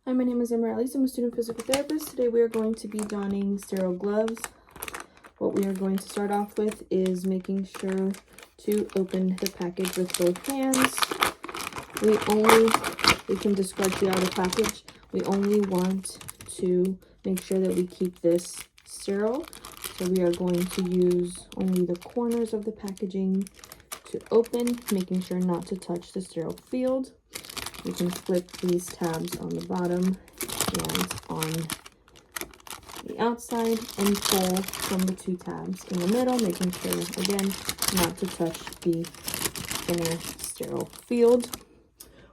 Hi, my name is Emily. I'm a student physical therapist. Today we are going to be donning sterile gloves. What we are going to start off with is making sure to open the package with both hands. We can discard the outer package. We only want to make sure that we keep this sterile. So we are going to use only the corners of the packaging to open, making sure not to touch the sterile field. You can flip these tabs on the bottom and on the outside and pull from the two tabs in the middle, making sure, again, not to touch the inner sterile field.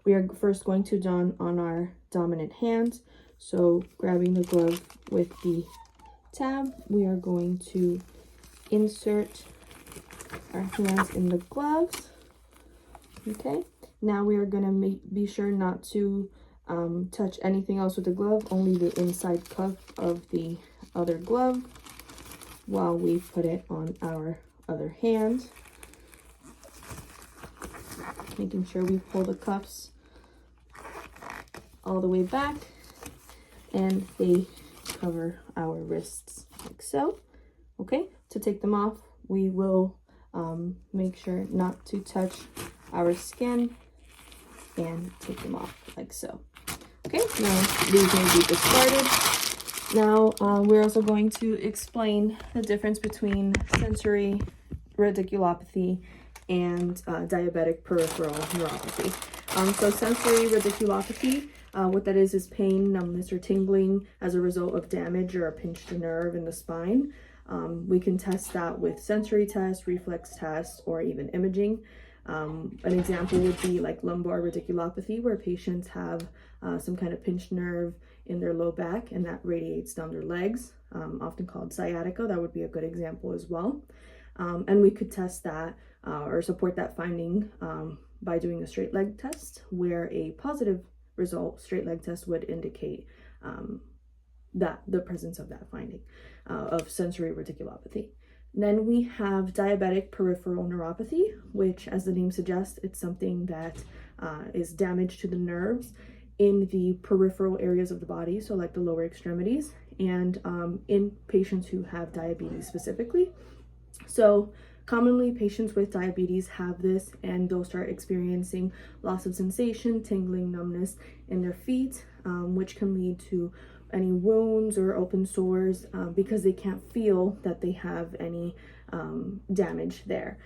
We are first going to don on our dominant hand. So grabbing the glove with the tab, we are going to insert our hands in the gloves. Okay. Now we are going to be sure not to touch anything else with the glove, only the inside cuff of the other glove while we put it on our other hand. Making sure we pull the cuffs all the way back and they cover our wrists like so. Okay, to take them off, we will make sure not to touch our skin and take them off like so. Okay, now these may be discarded. Now we're also going to explain the difference between sensory radiculopathy and diabetic peripheral neuropathy. So sensory radiculopathy, what that is pain, numbness, or tingling as a result of damage or a pinched nerve in the spine. We can test that with sensory tests, reflex tests, or even imaging. An example would be like lumbar radiculopathy, where patients have some kind of pinched nerve in their low back and that radiates down their legs, often called sciatica. That would be a good example as well. And we could test that or support that finding by doing a straight leg test, where a positive result straight leg test would indicate that the presence of that finding of sensory radiculopathy. Then we have diabetic peripheral neuropathy, which, as the name suggests, it's something that is damage to the nerves in the peripheral areas of the body, so like the lower extremities, and in patients who have diabetes specifically. So commonly patients with diabetes have this and they'll start experiencing loss of sensation, tingling, numbness in their feet, which can lead to any wounds or open sores because they can't feel that they have any damage there.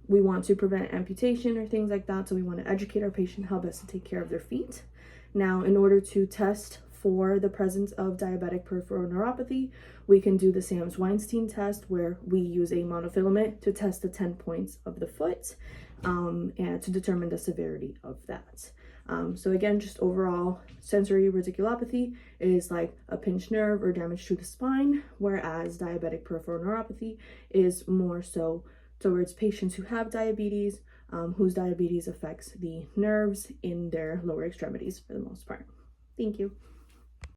We want to prevent amputation or things like that, so we want to educate our patient how best to take care of their feet. Now, in order to test for the presence of diabetic peripheral neuropathy, we can do the Sams-Weinstein test, where we use a monofilament to test the 10 points of the foot and to determine the severity of that. So again, just overall, sensory radiculopathy is like a pinched nerve or damage to the spine, whereas diabetic peripheral neuropathy is more so towards patients who have diabetes, whose diabetes affects the nerves in their lower extremities for the most part. Thank you.